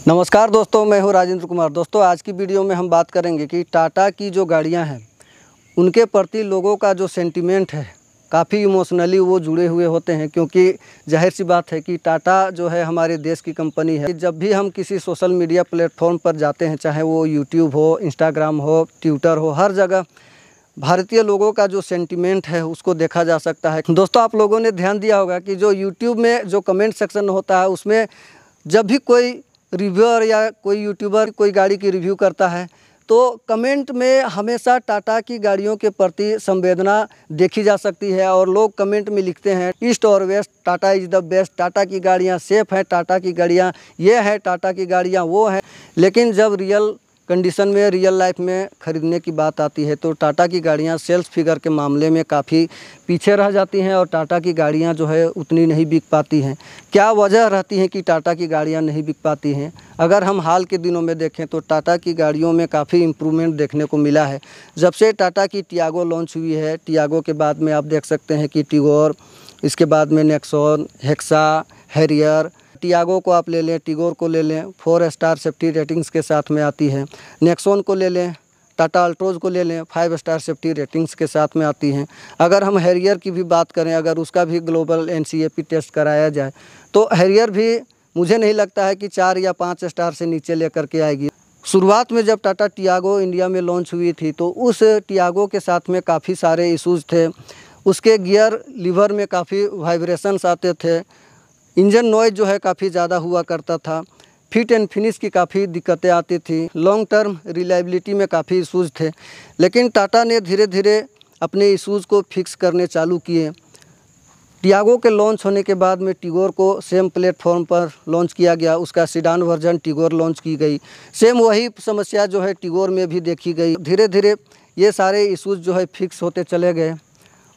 नमस्कार दोस्तों, मैं हूं राजेंद्र कुमार। दोस्तों, आज की वीडियो में हम बात करेंगे कि टाटा की जो गाड़ियां हैं उनके प्रति लोगों का जो सेंटिमेंट है काफ़ी इमोशनली वो जुड़े हुए होते हैं, क्योंकि जाहिर सी बात है कि टाटा जो है हमारे देश की कंपनी है। जब भी हम किसी सोशल मीडिया प्लेटफॉर्म पर जाते हैं, चाहे वो यूट्यूब हो, इंस्टाग्राम हो, ट्विटर हो, हर जगह भारतीय लोगों का जो सेंटिमेंट है उसको देखा जा सकता है। दोस्तों, आप लोगों ने ध्यान दिया होगा कि जो यूट्यूब में जो कमेंट सेक्शन होता है उसमें जब भी कोई रिव्यूअर या कोई यूट्यूबर कोई गाड़ी की रिव्यू करता है तो कमेंट में हमेशा टाटा की गाड़ियों के प्रति संवेदना देखी जा सकती है। और लोग कमेंट में लिखते हैं ईस्ट और west, Tata is the best, Tata की गाड़ियाँ सेफ़ हैं, टाटा की गाड़ियाँ ये है, टाटा की गाड़ियाँ वो हैं। लेकिन जब रियल कंडीशन में, रियल लाइफ में ख़रीदने की बात आती है तो टाटा की गाड़ियाँ सेल्स फिगर के मामले में काफ़ी पीछे रह जाती हैं और टाटा की गाड़ियाँ जो है उतनी नहीं बिक पाती हैं। क्या वजह रहती है कि टाटा की गाड़ियाँ नहीं बिक पाती हैं? अगर हम हाल के दिनों में देखें तो टाटा की गाड़ियों में काफ़ी इम्प्रूवमेंट देखने को मिला है। जब से टाटा की टियागो लॉन्च हुई है, टियागो के बाद में आप देख सकते हैं कि टिगोर, इसके बाद में नेक्सॉन, हेक्सा, हैरियर, टियागो को आप ले लें, टिगोर को ले लें, 4 स्टार सेफ्टी रेटिंग्स के साथ में आती है। नेक्सॉन को ले लें, टाटा अल्ट्रोज को ले लें, 5 स्टार सेफ्टी रेटिंग्स के साथ में आती हैं। अगर हम हैरियर की भी बात करें, अगर उसका भी ग्लोबल NCAP टेस्ट कराया जाए तो हैरियर भी मुझे नहीं लगता है कि 4 या 5 स्टार से नीचे लेकर के आएगी। शुरुआत में जब टाटा टियागो इंडिया में लॉन्च हुई थी तो उस टियागो के साथ में काफ़ी सारे इशूज़ थे। उसके गियर लीवर में काफ़ी वाइब्रेशंस आते थे, इंजन नॉइज जो है काफ़ी ज़्यादा हुआ करता था, फिट एंड फिनिश की काफ़ी दिक्कतें आती थी, लॉन्ग टर्म रिलायबिलिटी में काफ़ी इशूज़ थे। लेकिन टाटा ने धीरे धीरे अपने इशूज़ को फिक्स करने चालू किए। टियागो के लॉन्च होने के बाद में टिगोर को सेम प्लेटफॉर्म पर लॉन्च किया गया, उसका सीडान वर्जन टिगोर लॉन्च की गई। सेम वही समस्या जो है टिगोर में भी देखी गई। धीरे धीरे ये सारे इशूज़ जो है फिक्स होते चले गए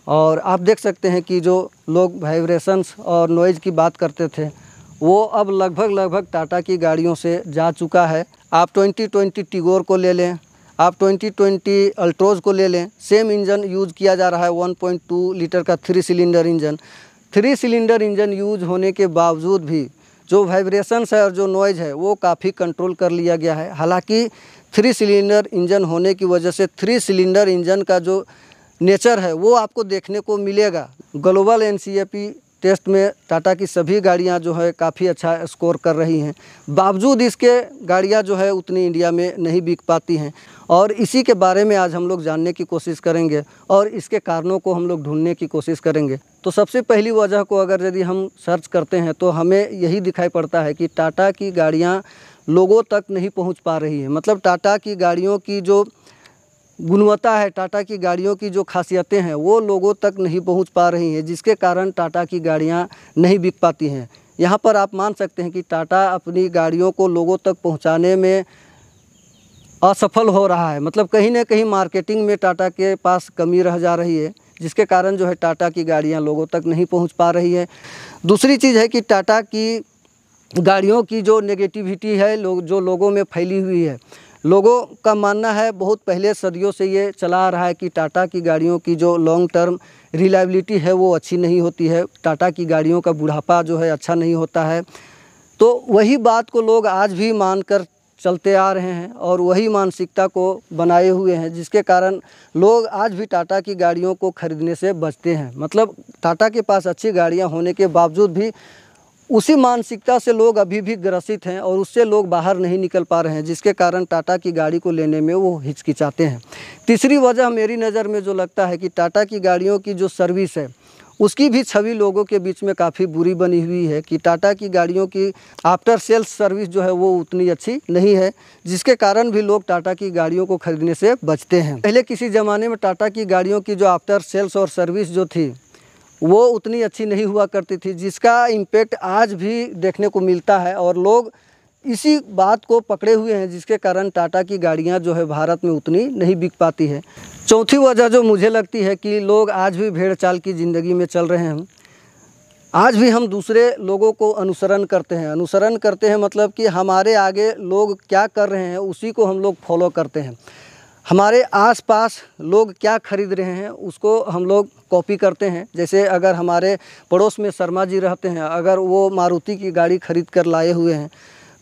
और आप देख सकते हैं कि जो लोग वाइब्रेशंस और नॉइज़ की बात करते थे वो अब लगभग टाटा की गाड़ियों से जा चुका है। आप 2020 टिगोर को ले लें, आप 2020 अल्ट्रोज को ले लें, सेम इंजन यूज़ किया जा रहा है, 1.2 लीटर का 3 cylinder engine. 3 cylinder engine use होने के बावजूद भी जो वाइब्रेशंस है और जो नॉइज़ है वो काफ़ी कंट्रोल कर लिया गया है। हालांकि 3 सिलेंडर इंजन होने की वजह से 3 सिलेंडर इंजन का जो नेचर है वो आपको देखने को मिलेगा। ग्लोबल NCAP टेस्ट में टाटा की सभी गाड़ियां जो है काफ़ी अच्छा स्कोर कर रही हैं, बावजूद इसके गाड़ियां जो है उतनी इंडिया में नहीं बिक पाती हैं। और इसी के बारे में आज हम लोग जानने की कोशिश करेंगे और इसके कारणों को हम लोग ढूंढने की कोशिश करेंगे। तो सबसे पहली वजह को अगर यदि हम सर्च करते हैं तो हमें यही दिखाई पड़ता है कि टाटा की गाड़ियाँ लोगों तक नहीं पहुँच पा रही हैं। मतलब टाटा की गाड़ियों की जो गुणवत्ता है, टाटा की गाड़ियों की जो खासियतें हैं वो लोगों तक नहीं पहुंच पा रही हैं, जिसके कारण टाटा की गाड़ियां नहीं बिक पाती हैं। यहां पर आप मान सकते हैं कि टाटा अपनी गाड़ियों को लोगों तक पहुंचाने में असफल हो रहा है। मतलब कहीं ना कहीं मार्केटिंग में टाटा के पास कमी रह जा रही है, जिसके कारण जो है टाटा की गाड़ियाँ लोगों तक नहीं पहुँच पा रही है। दूसरी चीज़ है कि टाटा की गाड़ियों की जो नेगेटिविटी है लोगों में फैली हुई है। लोगों का मानना है, बहुत पहले सदियों से ये चला आ रहा है कि टाटा की गाड़ियों की जो लॉन्ग टर्म रिलायबिलिटी है वो अच्छी नहीं होती है, टाटा की गाड़ियों का बुढ़ापा जो है अच्छा नहीं होता है। तो वही बात को लोग आज भी मानकर चलते आ रहे हैं और वही मानसिकता को बनाए हुए हैं, जिसके कारण लोग आज भी टाटा की गाड़ियों को ख़रीदने से बचते हैं। मतलब टाटा के पास अच्छी गाड़ियाँ होने के बावजूद भी उसी मानसिकता से लोग अभी भी ग्रसित हैं और उससे लोग बाहर नहीं निकल पा रहे हैं, जिसके कारण टाटा की गाड़ी को लेने में वो हिचकिचाते हैं। तीसरी वजह मेरी नज़र में जो लगता है कि टाटा की गाड़ियों की जो सर्विस है उसकी भी छवि लोगों के बीच में काफ़ी बुरी बनी हुई है कि टाटा की गाड़ियों की आफ्टर सेल्स सर्विस जो है वो उतनी अच्छी नहीं है, जिसके कारण भी लोग टाटा की गाड़ियों को ख़रीदने से बचते हैं। पहले किसी ज़माने में टाटा की गाड़ियों की जो आफ्टर सेल्स और सर्विस जो थी वो उतनी अच्छी नहीं हुआ करती थी, जिसका इम्पेक्ट आज भी देखने को मिलता है और लोग इसी बात को पकड़े हुए हैं, जिसके कारण टाटा की गाड़ियां जो है भारत में उतनी नहीं बिक पाती है। चौथी वजह जो मुझे लगती है कि लोग आज भी भेड़ चाल की ज़िंदगी में चल रहे हैं। आज भी हम दूसरे लोगों को अनुसरण करते हैं, मतलब कि हमारे आगे लोग क्या कर रहे हैं उसी को हम लोग फॉलो करते हैं। हमारे आसपास लोग क्या खरीद रहे हैं उसको हम लोग कॉपी करते हैं। जैसे अगर हमारे पड़ोस में शर्मा जी रहते हैं, अगर वो मारुति की गाड़ी खरीद कर लाए हुए हैं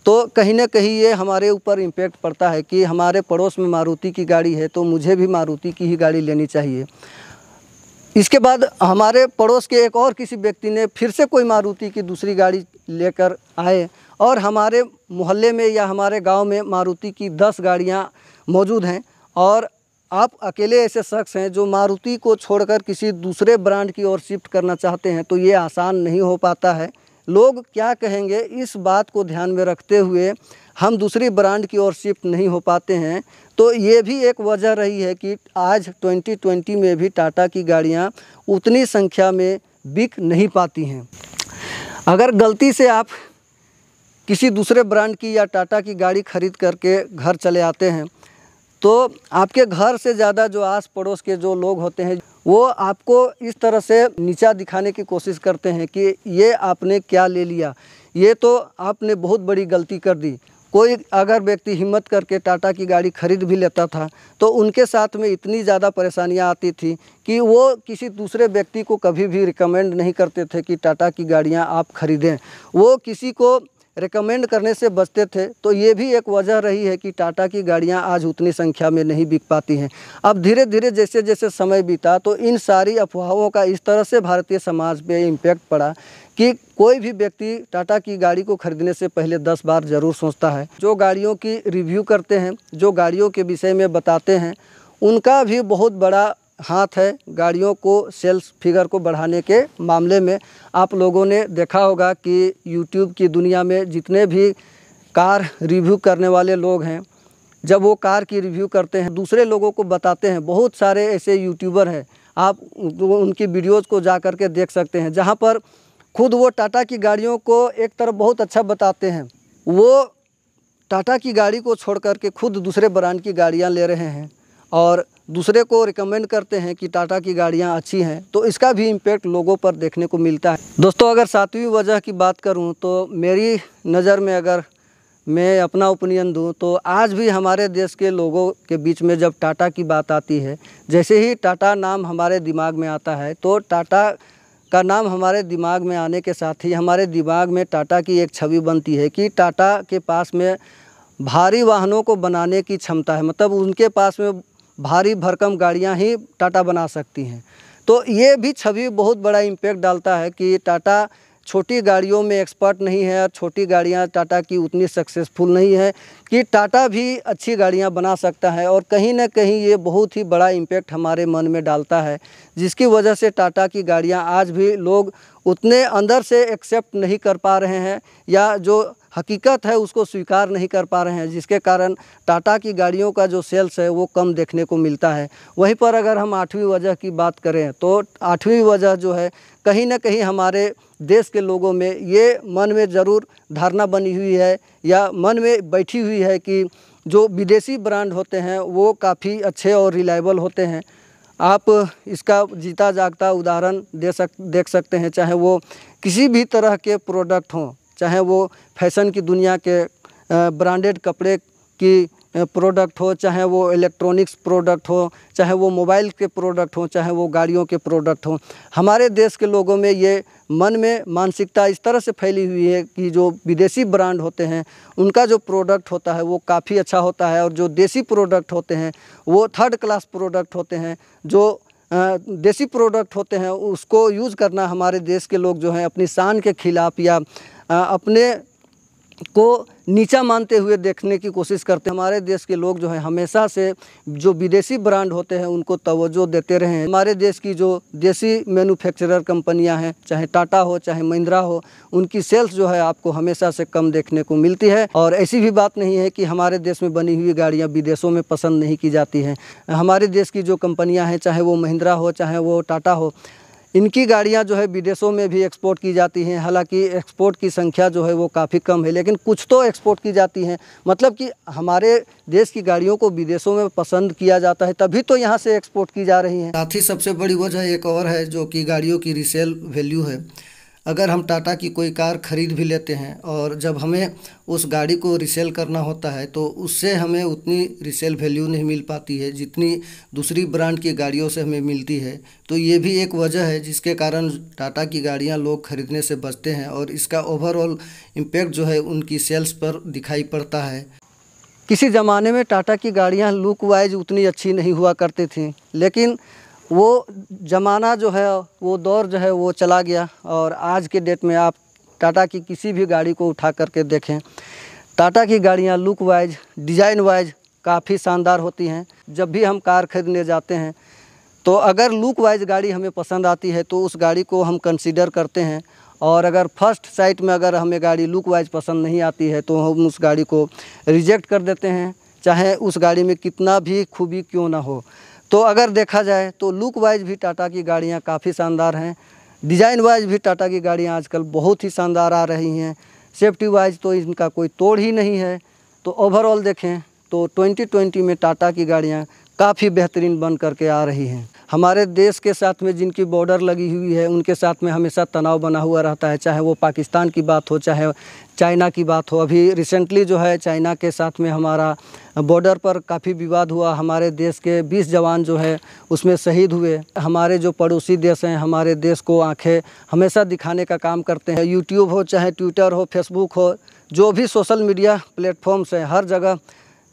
तो कहीं ना कहीं ये हमारे ऊपर इम्पेक्ट पड़ता है कि हमारे पड़ोस में मारुति की गाड़ी है तो मुझे भी मारुति की ही गाड़ी लेनी चाहिए। इसके बाद हमारे पड़ोस के एक और किसी व्यक्ति ने फिर से कोई मारुति की दूसरी गाड़ी लेकर आए और हमारे मोहल्ले में या हमारे गांव में मारुति की 10 गाड़ियां मौजूद हैं और आप अकेले ऐसे शख्स हैं जो मारुति को छोड़कर किसी दूसरे ब्रांड की ओर शिफ्ट करना चाहते हैं, तो ये आसान नहीं हो पाता है। लोग क्या कहेंगे इस बात को ध्यान में रखते हुए हम दूसरी ब्रांड की ओर शिफ्ट नहीं हो पाते हैं। तो ये भी एक वजह रही है कि आज 2020 में भी टाटा की गाड़ियां उतनी संख्या में बिक नहीं पाती हैं। अगर गलती से आप किसी दूसरे ब्रांड की या टाटा की गाड़ी खरीद करके घर चले आते हैं तो आपके घर से ज़्यादा जो आस पड़ोस के जो लोग होते हैं वो आपको इस तरह से नीचा दिखाने की कोशिश करते हैं कि ये आपने क्या ले लिया, ये तो आपने बहुत बड़ी गलती कर दी। कोई अगर व्यक्ति हिम्मत करके टाटा की गाड़ी खरीद भी लेता था तो उनके साथ में इतनी ज़्यादा परेशानियां आती थी कि वो किसी दूसरे व्यक्ति को कभी भी रिकमेंड नहीं करते थे कि टाटा की गाड़ियां आप खरीदें, वो किसी को रिकमेंड करने से बचते थे। तो ये भी एक वजह रही है कि टाटा की गाड़ियां आज उतनी संख्या में नहीं बिक पाती हैं। अब धीरे धीरे जैसे जैसे समय बीता तो इन सारी अफवाहों का इस तरह से भारतीय समाज पे इम्पैक्ट पड़ा कि कोई भी व्यक्ति टाटा की गाड़ी को खरीदने से पहले 10 बार ज़रूर सोचता है। जो गाड़ियों की रिव्यू करते हैं, जो गाड़ियों के विषय में बताते हैं, उनका भी बहुत बड़ा हाथ है गाड़ियों को सेल्स फिगर को बढ़ाने के मामले में। आप लोगों ने देखा होगा कि यूट्यूब की दुनिया में जितने भी कार रिव्यू करने वाले लोग हैं, जब वो कार की रिव्यू करते हैं दूसरे लोगों को बताते हैं। बहुत सारे ऐसे यूट्यूबर हैं, आप उनकी वीडियोज़ को जा कर के देख सकते हैं, जहाँ पर खुद वो टाटा की गाड़ियों को एक तरफ बहुत अच्छा बताते हैं, वो टाटा की गाड़ी को छोड़ कर के खुद दूसरे ब्रांड की गाड़ियाँ ले रहे हैं और दूसरे को रिकमेंड करते हैं कि टाटा की गाड़ियां अच्छी हैं। तो इसका भी इम्पेक्ट लोगों पर देखने को मिलता है। दोस्तों, अगर 7वीं वजह की बात करूं तो मेरी नज़र में अगर मैं अपना ओपिनियन दूं तो आज भी हमारे देश के लोगों के बीच में जब टाटा की बात आती है, जैसे ही टाटा नाम हमारे दिमाग में आता है तो टाटा का नाम हमारे दिमाग में आने के साथ ही हमारे दिमाग में टाटा की एक छवि बनती है कि टाटा के पास में भारी वाहनों को बनाने की क्षमता है, मतलब उनके पास में भारी भरकम गाड़ियां ही टाटा बना सकती हैं। तो ये भी छवि बहुत बड़ा इम्पैक्ट डालता है कि टाटा छोटी गाड़ियों में एक्सपर्ट नहीं है और छोटी गाड़ियां टाटा की उतनी सक्सेसफुल नहीं है कि टाटा भी अच्छी गाड़ियां बना सकता है। और कहीं ना कहीं ये बहुत ही बड़ा इम्पैक्ट हमारे मन में डालता है, जिसकी वजह से टाटा की गाड़ियां आज भी लोग उतने अंदर से एक्सेप्ट नहीं कर पा रहे हैं या जो हकीकत है उसको स्वीकार नहीं कर पा रहे हैं, जिसके कारण टाटा की गाड़ियों का जो सेल्स है वो कम देखने को मिलता है। वहीं पर अगर हम 8वीं वजह की बात करें तो 8वीं वजह जो है कहीं ना कहीं हमारे देश के लोगों में ये मन में ज़रूर धारणा बनी हुई है या मन में बैठी हुई है कि जो विदेशी ब्रांड होते हैं वो काफ़ी अच्छे और रिलायबल होते हैं। आप इसका जीता जागता उदाहरण देख सकते हैं, चाहे वो किसी भी तरह के प्रोडक्ट हों, चाहे वो फैशन की दुनिया के ब्रांडेड कपड़े की प्रोडक्ट हो, चाहे वो इलेक्ट्रॉनिक्स प्रोडक्ट हो, चाहे वो मोबाइल के प्रोडक्ट हो, चाहे वो गाड़ियों के प्रोडक्ट हो। हमारे देश के लोगों में ये मन में मानसिकता इस तरह से फैली हुई है कि जो विदेशी ब्रांड होते हैं उनका जो प्रोडक्ट होता है वो काफ़ी अच्छा होता है और जो देसी प्रोडक्ट होते हैं वो थर्ड क्लास प्रोडक्ट होते हैं। जो देसी प्रोडक्ट होते हैं उसको यूज़ करना हमारे देश के लोग जो हैं अपनी शान के खिलाफ़ या अपने को नीचा मानते हुए देखने की कोशिश करते हैं। हमारे देश के लोग जो है हमेशा से जो विदेशी ब्रांड होते हैं उनको तवज्जो देते रहे हैं। हमारे देश की जो देसी मैन्युफैक्चरर कंपनियां हैं, चाहे टाटा हो चाहे महिंद्रा हो, उनकी सेल्स जो है आपको हमेशा से कम देखने को मिलती है। और ऐसी भी बात नहीं है कि हमारे देश में बनी हुई गाड़ियाँ विदेशों में पसंद नहीं की जाती हैं। हमारे देश की जो कंपनियाँ हैं, चाहे वो महिंद्रा हो चाहे वो टाटा हो, इनकी गाड़ियां जो है विदेशों में भी एक्सपोर्ट की जाती हैं। हालांकि एक्सपोर्ट की संख्या जो है वो काफ़ी कम है, लेकिन कुछ तो एक्सपोर्ट की जाती हैं। मतलब कि हमारे देश की गाड़ियों को विदेशों में पसंद किया जाता है, तभी तो यहाँ से एक्सपोर्ट की जा रही हैं। साथ ही सबसे बड़ी वजह एक और है जो कि गाड़ियों की रीसेल वैल्यू है। अगर हम टाटा की कोई कार ख़रीद भी लेते हैं और जब हमें उस गाड़ी को रीसेल करना होता है तो उससे हमें उतनी रीसेल वैल्यू नहीं मिल पाती है जितनी दूसरी ब्रांड की गाड़ियों से हमें मिलती है। तो ये भी एक वजह है जिसके कारण टाटा की गाड़ियां लोग ख़रीदने से बचते हैं और इसका ओवरऑल इम्पैक्ट जो है उनकी सेल्स पर दिखाई पड़ता है। किसी ज़माने में टाटा की गाड़ियाँ लुक वाइज उतनी अच्छी नहीं हुआ करती थी, लेकिन वो ज़माना जो है, वो दौर जो है वो चला गया और आज के डेट में आप टाटा की किसी भी गाड़ी को उठा करके देखें, टाटा की गाड़ियाँ लुक वाइज, डिज़ाइन वाइज काफ़ी शानदार होती हैं। जब भी हम कार खरीदने जाते हैं तो अगर लुक वाइज गाड़ी हमें पसंद आती है तो उस गाड़ी को हम कंसीडर करते हैं, और अगर फर्स्ट साइट में अगर हमें गाड़ी लुक वाइज पसंद नहीं आती है तो हम उस गाड़ी को रिजेक्ट कर देते हैं, चाहे उस गाड़ी में कितना भी खूबी क्यों ना हो। तो अगर देखा जाए तो लुक वाइज भी टाटा की गाड़ियाँ काफ़ी शानदार हैं, डिज़ाइन वाइज भी टाटा की गाड़ियाँ आजकल बहुत ही शानदार आ रही हैं, सेफ्टी वाइज तो इनका कोई तोड़ ही नहीं है। तो ओवरऑल देखें तो 2020 में टाटा की गाड़ियाँ काफ़ी बेहतरीन बन करके आ रही हैं। हमारे देश के साथ में जिनकी बॉर्डर लगी हुई है उनके साथ में हमेशा तनाव बना हुआ रहता है, चाहे वो पाकिस्तान की बात हो चाहे चाइना की बात हो। अभी रिसेंटली जो है चाइना के साथ में हमारा बॉर्डर पर काफ़ी विवाद हुआ, हमारे देश के 20 जवान जो है उसमें शहीद हुए। हमारे जो पड़ोसी देश हैं हमारे देश को आंखें हमेशा दिखाने का काम करते हैं, यूट्यूब हो चाहे ट्विटर हो फेसबुक हो, जो भी सोशल मीडिया प्लेटफॉर्म्स हैं हर जगह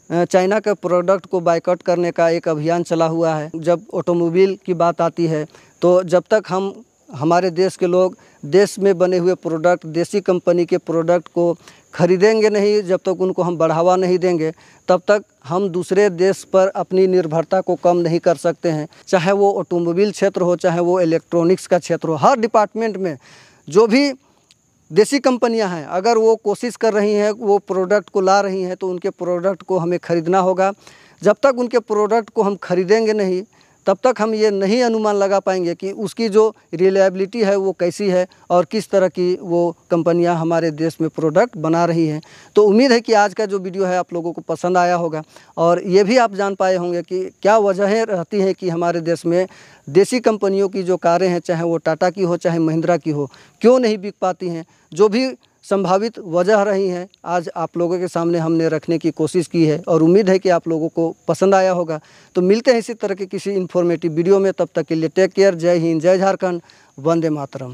चाइना के प्रोडक्ट को बायकॉट करने का एक अभियान चला हुआ है। जब ऑटोमोबाइल की बात आती है तो जब तक हम हमारे देश के लोग देश में बने हुए प्रोडक्ट, देसी कंपनी के प्रोडक्ट को खरीदेंगे नहीं, जब तक उनको हम बढ़ावा नहीं देंगे, तब तक हम दूसरे देश पर अपनी निर्भरता को कम नहीं कर सकते हैं। चाहे वो ऑटोमोबाइल क्षेत्र हो चाहे वो इलेक्ट्रॉनिक्स का क्षेत्र हो, हर डिपार्टमेंट में जो भी देसी कंपनियां हैं अगर वो कोशिश कर रही हैं, वो प्रोडक्ट को ला रही हैं, तो उनके प्रोडक्ट को हमें ख़रीदना होगा। जब तक उनके प्रोडक्ट को हम खरीदेंगे नहीं तब तक हम ये नहीं अनुमान लगा पाएंगे कि उसकी जो रिलायबिलिटी है वो कैसी है और किस तरह की वो कंपनियां हमारे देश में प्रोडक्ट बना रही हैं। तो उम्मीद है कि आज का जो वीडियो है आप लोगों को पसंद आया होगा और ये भी आप जान पाए होंगे कि क्या वजहें रहती हैं कि हमारे देश में देसी कंपनियों की जो कारें हैं, चाहे वो टाटा की हो चाहे महिंद्रा की हो, क्यों नहीं बिक पाती हैं। जो भी संभावित वजह रही हैं आज आप लोगों के सामने हमने रखने की कोशिश की है और उम्मीद है कि आप लोगों को पसंद आया होगा। तो मिलते हैं इसी तरह के किसी इन्फॉर्मेटिव वीडियो में, तब तक के लिए टेक केयर। जय हिंद, जय झारखंड, वंदे मातरम।